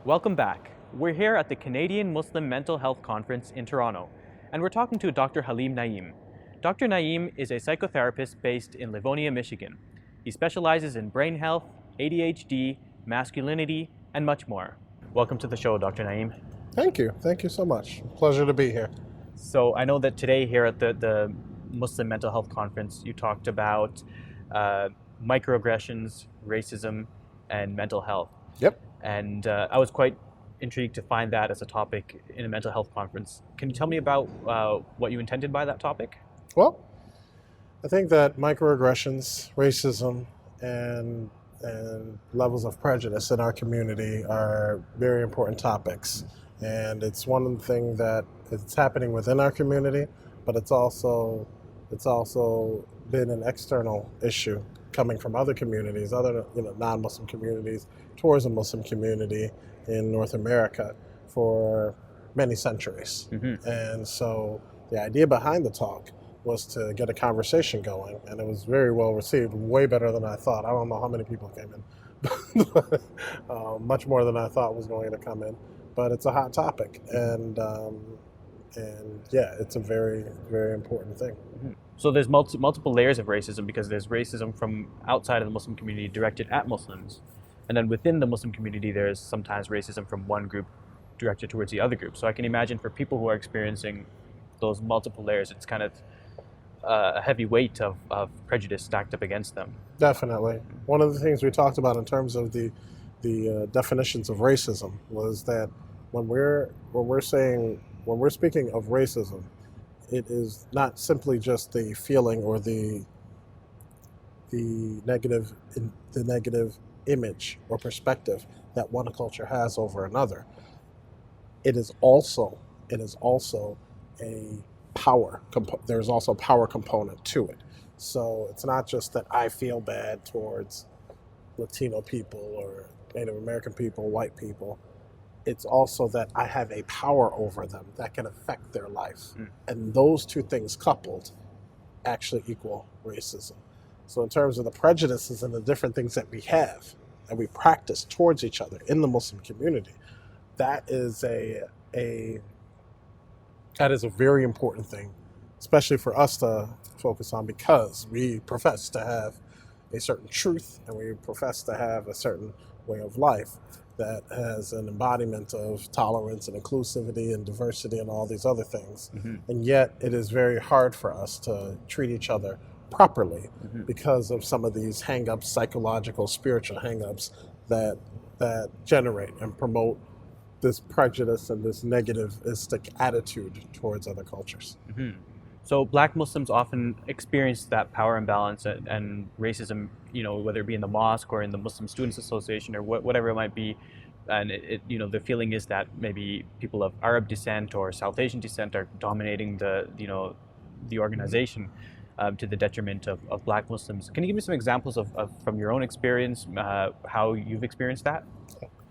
Welcome back. We're here at the Canadian Muslim Mental Health Conference in Toronto, and we're talking to Dr. Halim Naeem. Dr. Naeem is a psychotherapist based in Livonia, Michigan. He specializes in brain health, ADHD, masculinity, and much more. Welcome to the show, Dr. Naeem. Thank you. Thank you so much. Pleasure to be here. So I know that today here at the Muslim Mental Health Conference, you talked about microaggressions, racism, and mental health. Yep. And I was quite intrigued to find that as a topic in a mental health conference. Can you tell me about what you intended by that topic? Well, I think that microaggressions, racism, and levels of prejudice in our community are very important topics. And it's one thing that it's happening within our community, but it's also been an external issue coming from other communities, other non-Muslim communities, towards the Muslim community in North America for many centuries. Mm-hmm. And so the idea behind the talk was to get a conversation going, and it was very well received, way better than I thought. I don't know how many people came in, but much more than I thought was going to come in. But it's a hot topic, and yeah, it's a very, very important thing. Mm-hmm. So there's multiple layers of racism, because there's racism from outside of the Muslim community directed at Muslims. And then within the Muslim community, there's sometimes racism from one group directed towards the other group. So I can imagine for people who are experiencing those multiple layers, it's kind of a heavy weight of prejudice stacked up against them. Definitely. One of the things we talked about in terms of the definitions of racism was that when we're speaking of racism, it is not simply just the feeling or the negative image or perspective that one culture has over another. It is also a power. There's also a power component to it. So it's not just that I feel bad towards Latino people or Native American people, white people. It's also that I have a power over them that can affect their life. And those two things coupled actually equal racism. So in terms of the prejudices and the different things that we have and we practice towards each other in the Muslim community, that is a very important thing, especially for us to focus on, because we profess to have a certain truth and we profess to have a certain way of life that has an embodiment of tolerance and inclusivity and diversity and all these other things. Mm-hmm. And yet it is very hard for us to treat each other properly because of some of these hang-ups, psychological, spiritual hang-ups that generate and promote this prejudice and this negativistic attitude towards other cultures. Mm-hmm. So Black Muslims often experience that power imbalance and racism, whether it be in the mosque or in the Muslim Students Association or whatever it might be. And the feeling is that maybe people of Arab descent or South Asian descent are dominating the organization to the detriment of Black Muslims. Can you give me some examples of from your own experience, how you've experienced that?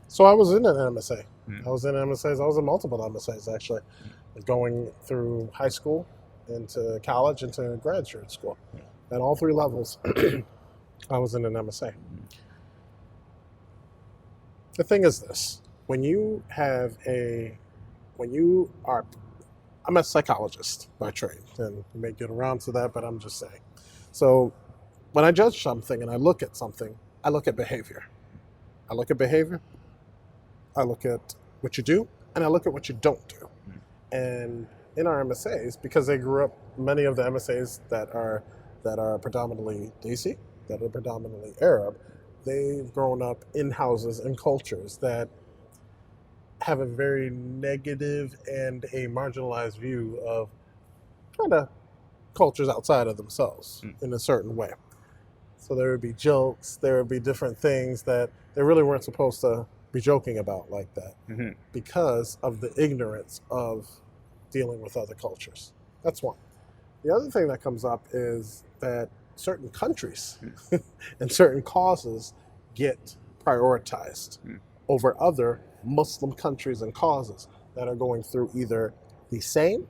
So I was in an MSA. I was in MSAs. I was in multiple MSAs, actually, going through high school, into college, into graduate school. At all three levels, I was in an MSA. The thing is this: I'm a psychologist by trade, and we may get around to that, but I'm just saying. So when I judge something and I look at something, I look at behavior. I look at what you do, and I look at what you don't do. And in our MSAs, because they grew up, many of the MSAs that are predominantly Desi, that are predominantly Arab, they've grown up in houses and cultures that have a very negative and a marginalized view of kind of cultures outside of themselves in a certain way. So there would be jokes, there would be different things that they really weren't supposed to be joking about like that because of the ignorance of dealing with other cultures. That's one. The other thing that comes up is that certain countries and certain causes get prioritized over other Muslim countries and causes that are going through either the same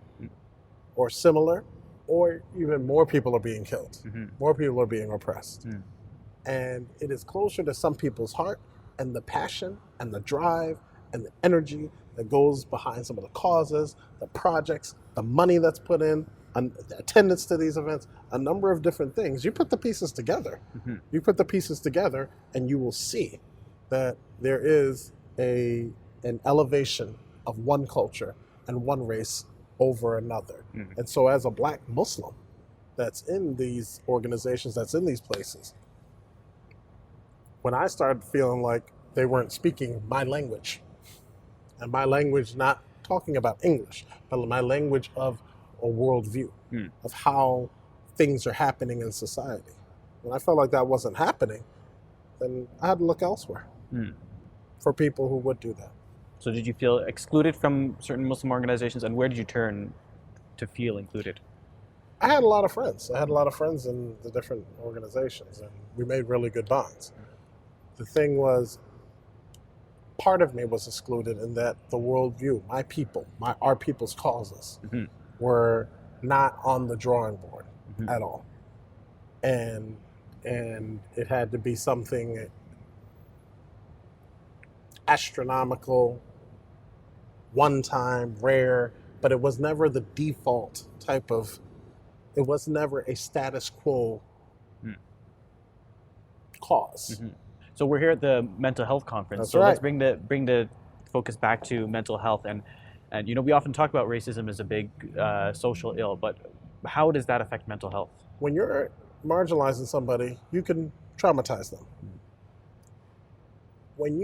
or similar, or even more people are being killed. More people are being oppressed. And it is closer to some people's heart and the passion and the drive and the energy that goes behind some of the causes, the projects, the money that's put in, and the attendance to these events, a number of different things. You put the pieces together. Mhm. You put the pieces together, and you will see that there is an elevation of one culture and one race over another. Mhm. And so as a black Muslim that's in these organizations, that's in these places, when I started feeling like they weren't speaking my language, and my language not talking about English, but my language of a worldview, Mm. of how things are happening in society. When I felt like that wasn't happening, then I had to look elsewhere Mm. for people who would do that. So did you feel excluded from certain Muslim organizations, and where did you turn to feel included? I had a lot of friends. I had a lot of friends in the different organizations, and we made really good bonds. The thing was, part of me was excluded in that the worldview, my people, our people's causes, Mhm. were not on the drawing board Mhm. at all, and it had to be something astronomical, one time, rare, but it was never the default type of. It was never a status quo Mm. cause. Mhm. So we're here at the mental health conference. That's So let's right. bring the focus back to mental health, and we often talk about racism as a big social ill, but how does that affect mental health? When you're marginalizing somebody, you can traumatize them. When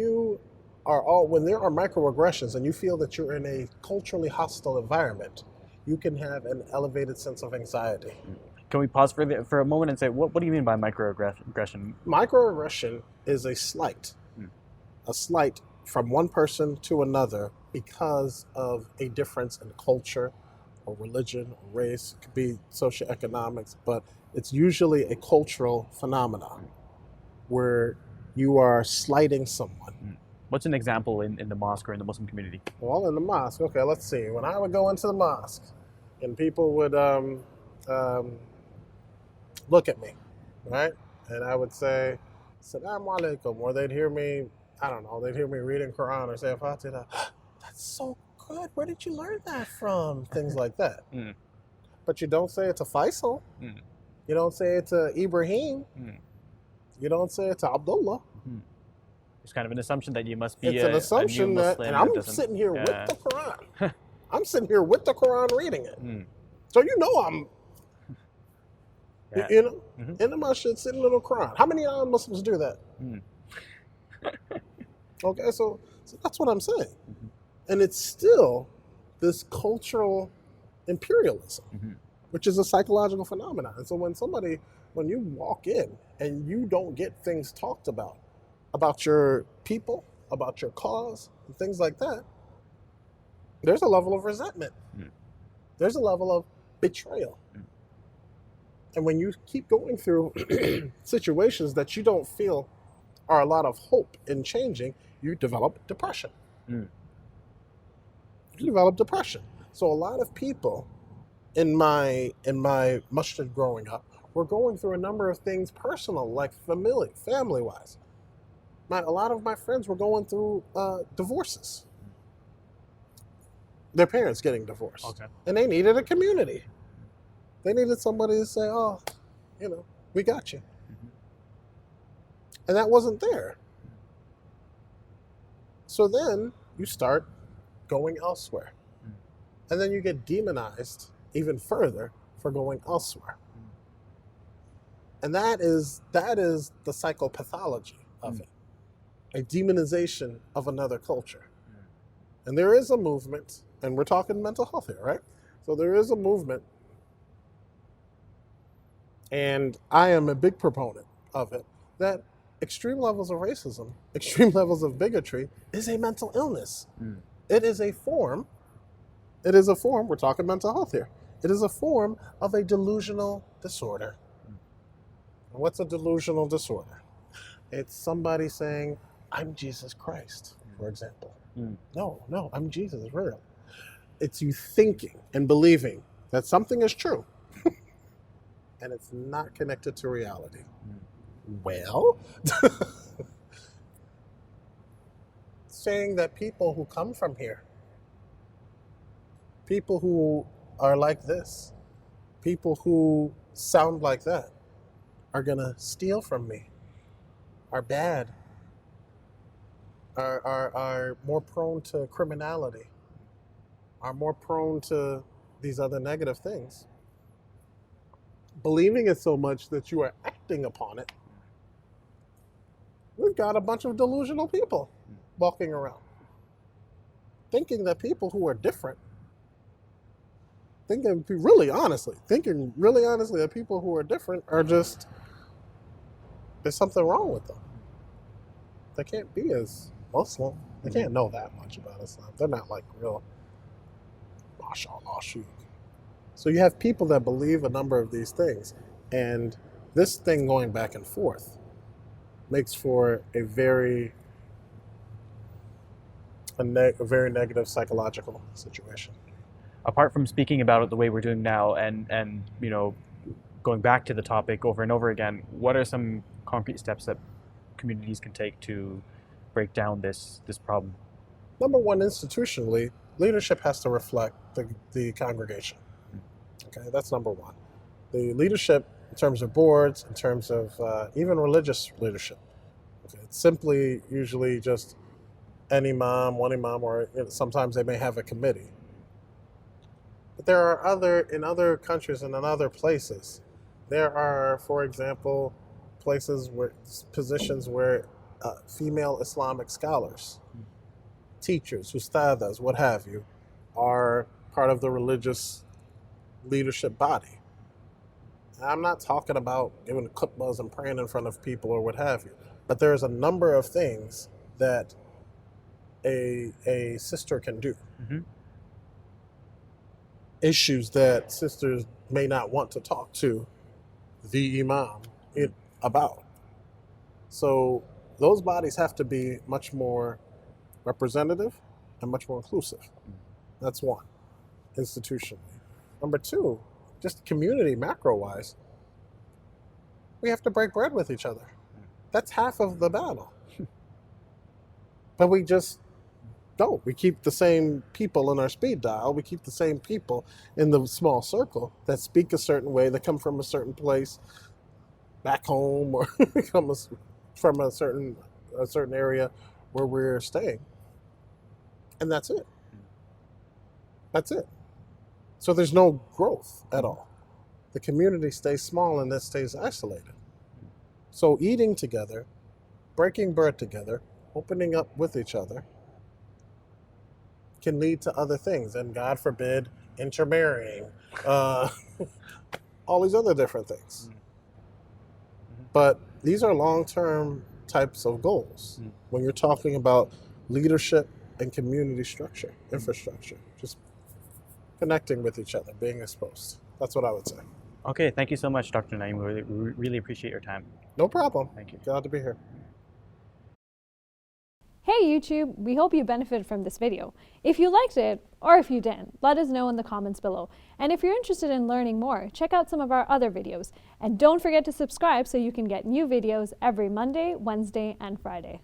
when there are microaggressions and you feel that you're in a culturally hostile environment, you can have an elevated sense of anxiety. Can we pause for a moment and say what do you mean by microaggression? Microaggression is Mm. a slight from one person to another because of a difference in culture or religion or race. It could be socioeconomics, but it's usually a cultural phenomenon where you are slighting someone. What's an example in the mosque or in the Muslim community? Well, in the mosque, okay, let's see. When I would go into the mosque and people would um, look at me, right? And I would say, Assalamu alaikum, or they'd hear me, I don't know, they'd hear me reading Quran or say Fatiha. That's so good. Where did you learn that from? Things like that. Mm. But you don't say it to Faisal. Mm. You don't say it to Ibrahim. Mm. You don't say it to Abdullah. It's kind of an assumption that you must be It's an a assumption new that, Muslim and I'm doesn't- sitting here with Yeah. the Quran. I'm sitting here with the Quran reading it. Mm. So you know I'm, Yeah. you know, Mhm. in the masjid sitting in the Quran. How many non-Muslims do that? Mm. Okay, so that's what I'm saying. Mhm. And it's still this cultural imperialism, Mhm. which is a psychological phenomenon. And so when you walk in and you don't get things talked about your people, about your cause, and things like that, there's a level of resentment. Mm. There's a level of betrayal. Mm. And when you keep going through situations that you don't feel are a lot of hope in changing, you develop depression. Mm. You develop depression. So a lot of people in my masjid growing up were going through a number of things personal, like family wise. A lot of my friends were going through divorces. Their parents getting divorced. Okay. And they needed a community. They needed somebody to say, oh, we got you. Mhm. And that wasn't there. So then you start going elsewhere. Mm. And then you get demonized even further for going elsewhere. And that is the psychopathology of it. A demonization of another culture. And there is a movement, and we're talking mental health here, right? So there is a movement, and I am a big proponent of it, that extreme levels of racism, extreme levels of bigotry is a mental illness. Mm. It is a form, we're talking mental health here. It is a form of a delusional disorder. And what's a delusional disorder? It's somebody saying, I'm Jesus Christ, for example. Mm. No, I'm Jesus, it's real. It's you thinking and believing that something is true, and it's not connected to reality. Well, saying that people who come from here, people who are like this, people who sound like that, are gonna steal from me, are bad, are more prone to criminality, are more prone to these other negative things. Believing it so much that you are acting upon it, we've got a bunch of delusional people walking around, thinking that people who are different, thinking really honestly that people who are different are just, there's something wrong with them. They can't be as Muslim. They can't know that much about Islam. They're not like real, mashallah, shoot. So you have people that believe a number of these things, and this thing going back and forth makes for a very negative psychological situation. Apart from speaking about it the way we're doing now, and you know, going back to the topic over and over again, what are some concrete steps that communities can take to break down this problem? Number one, institutionally, leadership has to reflect the congregation. Okay, that's number one. The leadership, in terms of boards, in terms of even religious leadership, okay, it's simply usually just an imam, one imam, or sometimes they may have a committee. But there are in other countries and in other places, there are, for example, positions where female Islamic scholars, teachers, ustadhas, what have you, are part of the religious leadership body. I'm not talking about giving khutbahs and praying in front of people or what have you, but there's a number of things that a sister can do. Mm-hmm. Issues that sisters may not want to talk to the imam about. So those bodies have to be much more representative and much more inclusive. That's one, institutionally. Number two, just community, macro-wise, we have to break bread with each other. That's half of the battle. But we just don't. We keep the same people in our speed dial. We keep the same people in the small circle that speak a certain way, that come from a certain place back home, or come from a certain area where we're staying. And that's it. That's it. So there's no growth at all. The community stays small and it stays isolated. So eating together, breaking bread together, opening up with each other can lead to other things. And God forbid, intermarrying, all these other different things. But these are long-term types of goals when you're talking about leadership and community structure, infrastructure, just connecting with each other, being exposed. That's what I would say. Okay, thank you so much, Dr. Naim. We really appreciate your time. No problem. Thank you. Glad to be here. Hey YouTube, we hope you benefited from this video. If you liked it, or if you didn't, let us know in the comments below. And if you're interested in learning more, check out some of our other videos. And don't forget to subscribe so you can get new videos every Monday, Wednesday, and Friday.